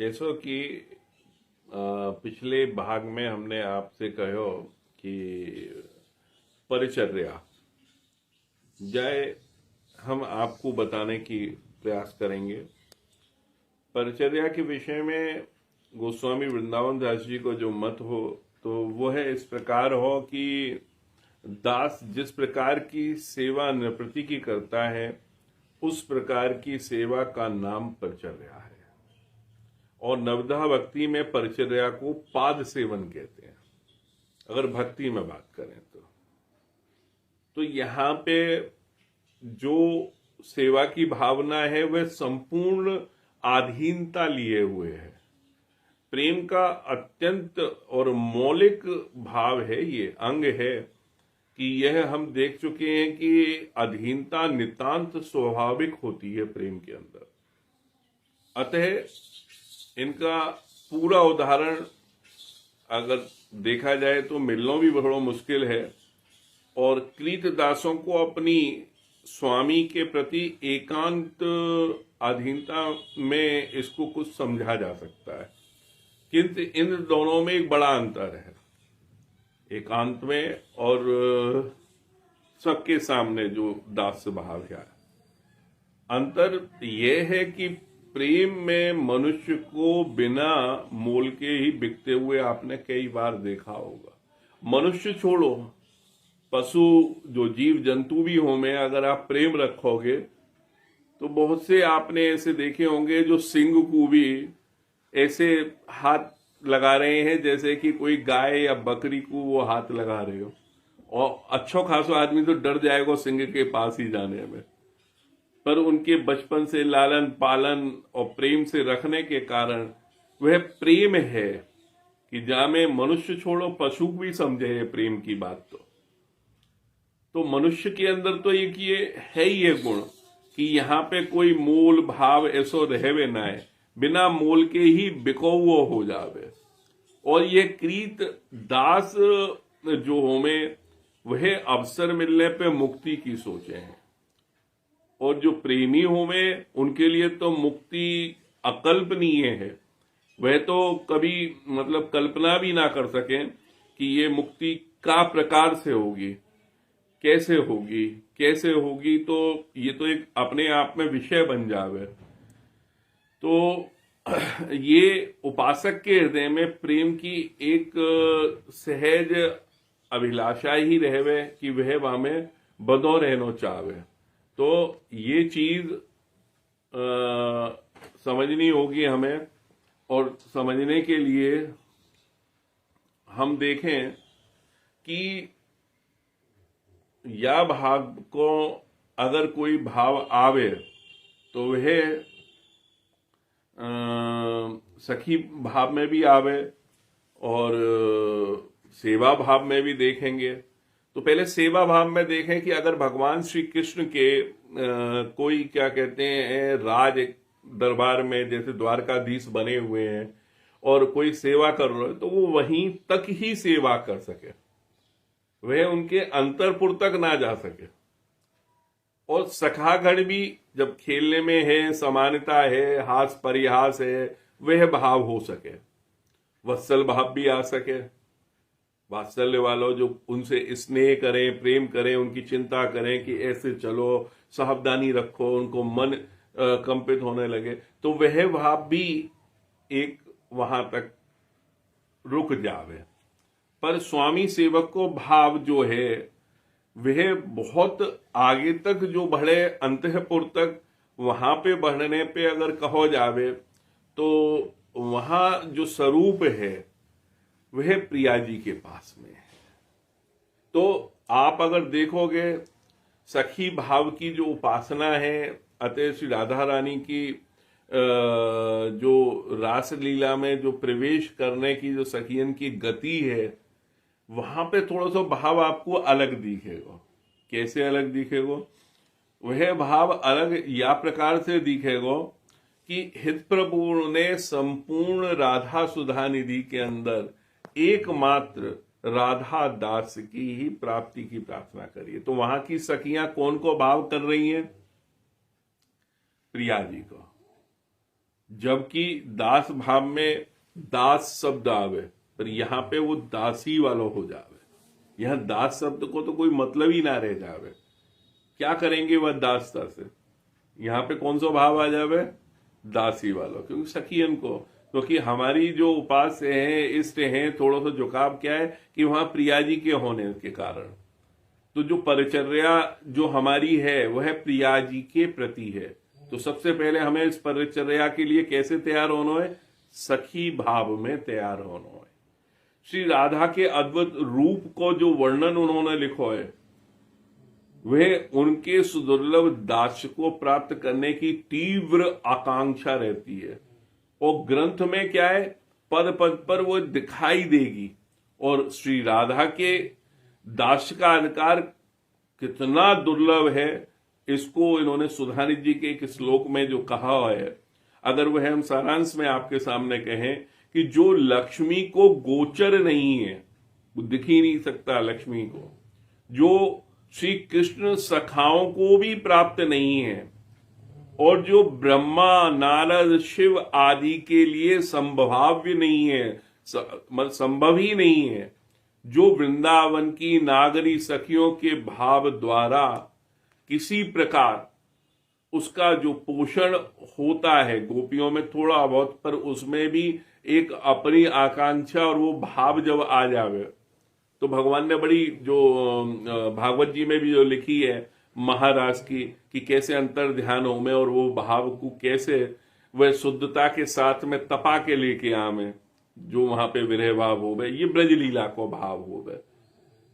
जैसो कि पिछले भाग में हमने आपसे कहो कि परिचर्या जय हम आपको बताने की प्रयास करेंगे। परिचर्या के विषय में गोस्वामी वृंदावन दास जी को जो मत हो तो वो है इस प्रकार हो कि दास जिस प्रकार की सेवा नृपति की करता है उस प्रकार की सेवा का नाम परिचर्या है। और नवधा भक्ति में परिचर्या को पाद सेवन कहते हैं, अगर भक्ति में बात करें तो यहाँ पे जो सेवा की भावना है वह संपूर्ण अधीनता लिए हुए है। प्रेम का अत्यंत और मौलिक भाव है, ये अंग है कि यह हम देख चुके हैं कि अधीनता नितांत स्वाभाविक होती है प्रेम के अंदर। अतः इनका पूरा उदाहरण अगर देखा जाए तो मिलना भी बड़ा मुश्किल है और कृत दासों को अपनी स्वामी के प्रति एकांत अधीनता में इसको कुछ समझा जा सकता है, किंतु इन दोनों में एक बड़ा अंतर है। एकांत में और सबके सामने जो दास भाव है, अंतर यह है कि प्रेम में मनुष्य को बिना मोल के ही बिकते हुए आपने कई बार देखा होगा। मनुष्य छोड़ो, पशु जो जीव जंतु भी हो में अगर आप प्रेम रखोगे तो बहुत से आपने ऐसे देखे होंगे जो सिंह को भी ऐसे हाथ लगा रहे हैं जैसे कि कोई गाय या बकरी को वो हाथ लगा रहे हो, और अच्छो खासो आदमी तो डर जाएगा सिंह के पास ही जाने में। पर उनके बचपन से लालन पालन और प्रेम से रखने के कारण वह प्रेम है कि जहां में मनुष्य छोड़ो पशु भी समझे है प्रेम की बात। तो मनुष्य के अंदर तो एक ये है ही ये गुण कि यहाँ पे कोई मोल भाव ऐसो रहवे ना है, बिना मोल के ही बिको हो जावे। और ये कृत दास जो होमे वह अवसर मिलने पे मुक्ति की सोचे हैं, और जो प्रेमी होमे उनके लिए तो मुक्ति अकल्पनीय है। वह तो कभी मतलब कल्पना भी ना कर सकें कि ये मुक्ति का प्रकार से होगी, कैसे होगी, तो ये तो एक अपने आप में विषय बन जावे। तो ये उपासक के हृदय में प्रेम की एक सहज अभिलाषा ही रहवे कि वह वहां में बदो रहना चाहे। तो ये चीज समझनी होगी हमें, और समझने के लिए हम देखें कि या भाव को अगर कोई भाव आवे तो वह सखी भाव में भी आवे और सेवा भाव में भी देखेंगे। तो पहले सेवा भाव में देखें कि अगर भगवान श्री कृष्ण के कोई क्या कहते हैं राज दरबार में जैसे द्वारकाधीश बने हुए हैं और कोई सेवा कर रहे हो तो वो वहीं तक ही सेवा कर सके, वह उनके अंतरपुर तक ना जा सके। और सखागण भी जब खेलने में है, समानता है, हास परिहास है, वह भाव हो सके, वत्सल भाव भी आ सके। वात्सल्य वालों जो उनसे स्नेह करें, प्रेम करें, उनकी चिंता करें कि ऐसे चलो, सावधानी रखो, उनको मन कंपित होने लगे, तो वह भाव भी एक वहां तक रुक जावे। पर स्वामी सेवक को भाव जो है वह बहुत आगे तक जो बढ़े, अंतःपुर तक, वहां पे बढ़ने पे अगर कहो जावे तो वहां जो स्वरूप है वह प्रिया जी के पास में है। तो आप अगर देखोगे सखी भाव की जो उपासना है, अतः श्री राधा रानी की जो रासलीला में जो प्रवेश करने की जो सखियन की गति है, वहां पे थोड़ा सा भाव आपको अलग दिखेगा। कैसे अलग दिखेगा? वह भाव अलग या प्रकार से दिखेगा कि हित प्रभु ने संपूर्ण राधा सुधा निधि के अंदर एकमात्र राधा दास की ही प्राप्ति की प्रार्थना करिए। तो वहां की सखियां कौन को भाव कर रही हैं? प्रिया जी को। जबकि दास भाव में दास शब्द आवे, पर यहाँ पे वो दासी वालो हो जावे। यहाँ दास शब्द को तो कोई मतलब ही ना रह जावे। क्या करेंगे वह दासता से? यहाँ पे कौन सा भाव आ जावे? दासी वालों, क्योंकि सखियन को, क्योंकि हमारी जो उपास्य हैं, इष्ट हैं, थोड़ा सा झुकाव क्या है कि वहां प्रिया जी के होने के कारण, तो जो परिचर्या जो हमारी है वह प्रिया जी के प्रति है। तो सबसे पहले हमें इस परिचर्या के लिए कैसे तैयार होना है? सखी भाव में तैयार होना है। श्री राधा के अद्भुत रूप को जो वर्णन उन्होंने लिखो है, वह उनके सुदुर्लभ दास को प्राप्त करने की तीव्र आकांक्षा रहती है। और ग्रंथ में क्या है, पद पद पर वो दिखाई देगी। और श्री राधा के दास का अधिकार कितना दुर्लभ है, इसको इन्होंने सुधानिधि जी के एक श्लोक में जो कहा है, अगर वह हम सारांश में आपके सामने कहें कि जो लक्ष्मी को गोचर नहीं है, वो दिख ही नहीं सकता लक्ष्मी को, जो श्री कृष्ण सखाओं को भी प्राप्त नहीं है, और जो ब्रह्मा नारद शिव आदि के लिए संभाव्य नहीं है, संभव ही नहीं है, जो वृंदावन की नागरी सखियों के भाव द्वारा किसी प्रकार उसका जो पोषण होता है, गोपियों में थोड़ा बहुत, पर उसमें भी एक अपनी आकांक्षा और वो भाव जब आ जावे, तो भगवान ने बड़ी जो भागवत जी में भी जो लिखी है महाराज की, कि कैसे अंतर ध्यान हो में और वो भाव को कैसे वह शुद्धता के साथ में तपा के लेके आवे, जो वहां पे विरह भाव हो गए, ये ब्रज लीला को भाव हो गए।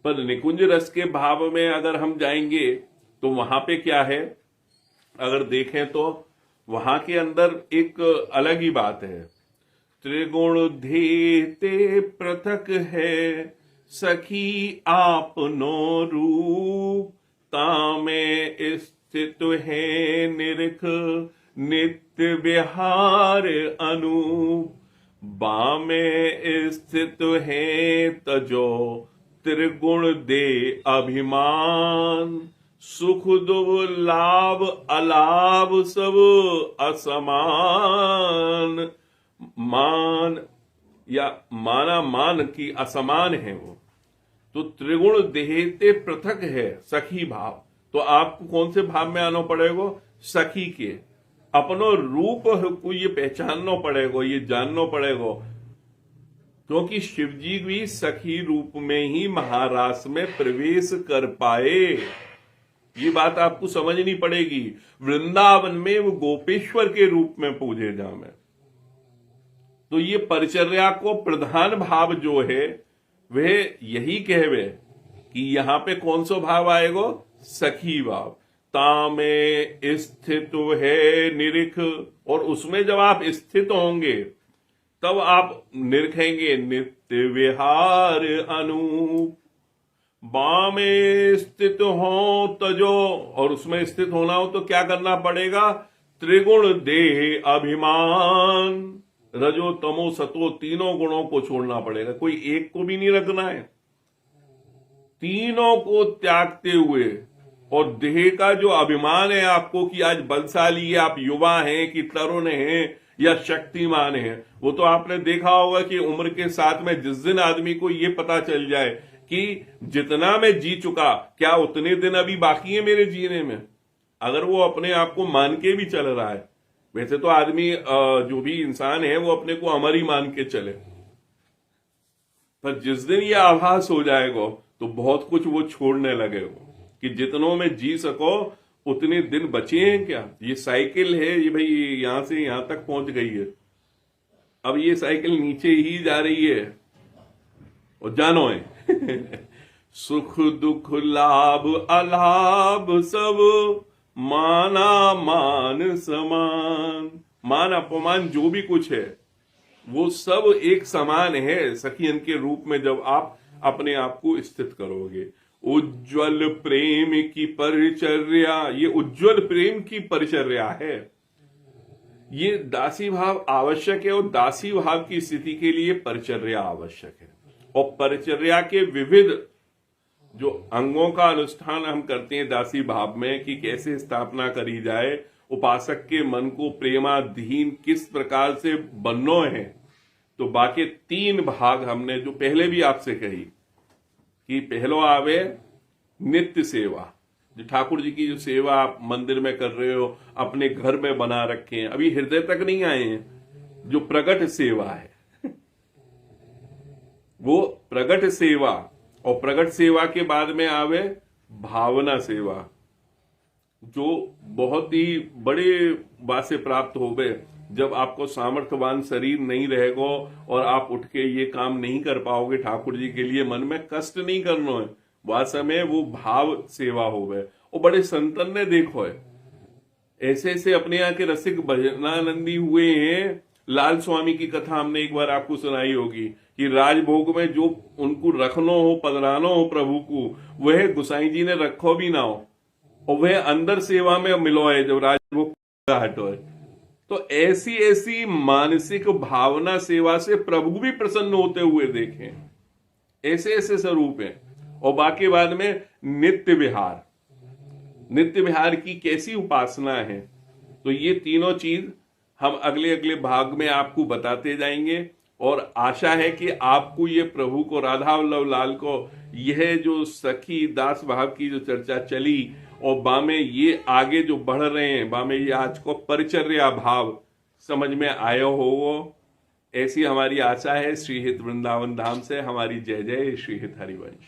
पर निकुंज रस के भाव में अगर हम जाएंगे तो वहां पे क्या है, अगर देखें तो वहां के अंदर एक अलग ही बात है। त्रिगुण धेते पृथक है सखी आपनो रूप, तामे स्थित है निरख नित्य विहार अनूप, बामे स्थित है तजो त्रिगुण दे अभिमान, सुख दुर्लाभ अलाभ सब असमान, मान या माना मान की असमान है वो। तो त्रिगुण देहते पृथक है सखी भाव, तो आपको कौन से भाव में आना पड़ेगा? सखी के। अपनो रूप को ये पहचानना पड़ेगा, ये जानना पड़ेगा, क्योंकि शिव जी भी सखी रूप में ही महारास में प्रवेश कर पाए। ये बात आपको समझनी पड़ेगी। वृंदावन में वो गोपेश्वर के रूप में पूजे जामे, तो ये परिचर्या को प्रधान भाव जो है वह यही कहवे कि यहां पे कौन सा भाव आएगा? सखी भाव। तामे स्थित है निरिख, और उसमें जब आप स्थित होंगे तब आप निरखेंगे नित्य विहार अनूप, बामे स्थित हो तजो, और उसमें स्थित होना हो तो क्या करना पड़ेगा? त्रिगुण देह अभिमान, रजो तमो सतो तीनों गुणों को छोड़ना पड़ेगा, कोई एक को भी नहीं रखना है। तीनों को त्यागते हुए, और देह का जो अभिमान है आपको कि आज बलशाली है, आप युवा हैं कि तरुण हैं या शक्तिमान हैं, वो तो आपने देखा होगा कि उम्र के साथ में जिस दिन आदमी को ये पता चल जाए कि जितना मैं जी चुका, क्या उतने दिन अभी बाकी है मेरे जीने में, अगर वो अपने आप को मान के भी चल रहा है। वैसे तो आदमी जो भी इंसान है वो अपने को अमर ही मान के चले, पर जिस दिन ये आभास हो जाएगा तो बहुत कुछ वो छोड़ने लगेगा कि जितनों में जी सको उतने दिन बचे हैं क्या। ये साइकिल है, ये भाई यहां से यहां तक पहुंच गई है, अब ये साइकिल नीचे ही जा रही है, और जानो है सुख दुख लाभ अलाभ सब माना मान समान, मान अपमान जो भी कुछ है वो सब एक समान है सखियन के रूप में जब आप अपने आप को स्थित करोगे। उज्ज्वल प्रेम की परिचर्या, ये उज्ज्वल प्रेम की परिचर्या है, ये दासी भाव आवश्यक है, और दासी भाव की स्थिति के लिए परिचर्या आवश्यक है। और परिचर्या के विविध जो अंगों का अनुष्ठान हम करते हैं दासी भाव में कि कैसे स्थापना करी जाए, उपासक के मन को प्रेमाधीन किस प्रकार से बनना है, तो बाकी 3 भाग हमने जो पहले भी आपसे कही कि पहलो आवे नित्य सेवा, जो ठाकुर जी की जो सेवा आप मंदिर में कर रहे हो, अपने घर में बना रखे हैं, अभी हृदय तक नहीं आए हैं, जो प्रगट सेवा है वो प्रगट सेवा, और प्रगट सेवा के बाद में आवे भावना सेवा, जो बहुत ही बड़े बात से प्राप्त होवे जब आपको सामर्थ्यवान शरीर नहीं रहेगा और आप उठ के ये काम नहीं कर पाओगे ठाकुर जी के लिए, मन में कष्ट नहीं करना है, वास्तव में वो भाव सेवा होवे। और बड़े संतन ने देखो है, ऐसे ऐसे अपने यहाँ के रसिक भजनानंदी हुए हैं। लाल स्वामी की कथा हमने एक बार आपको सुनाई होगी कि राजभोग में जो उनको रखनो हो, पधरानो हो प्रभु को, वह गुसाई जी ने रखो भी ना हो, और वह अंदर सेवा में मिलो है जब राजभोग हटो है। तो ऐसी ऐसी मानसिक भावना सेवा से प्रभु भी प्रसन्न होते हुए देखें, ऐसे ऐसे स्वरूप हैं। और बाकी बाद में नित्य विहार, नित्य विहार की कैसी उपासना है, तो ये तीनों चीज हम अगले अगले भाग में आपको बताते जाएंगे। और आशा है कि आपको ये प्रभु को, राधा वल्लभ लाल को, यह जो सखी दास भाव की जो चर्चा चली और बामे ये आगे जो बढ़ रहे हैं, बामे ये आज को परिचर्या भाव समझ में आया हो, ऐसी हमारी आशा है। श्री हित वृंदावन धाम से हमारी जय जय। श्री हित हरिवंश।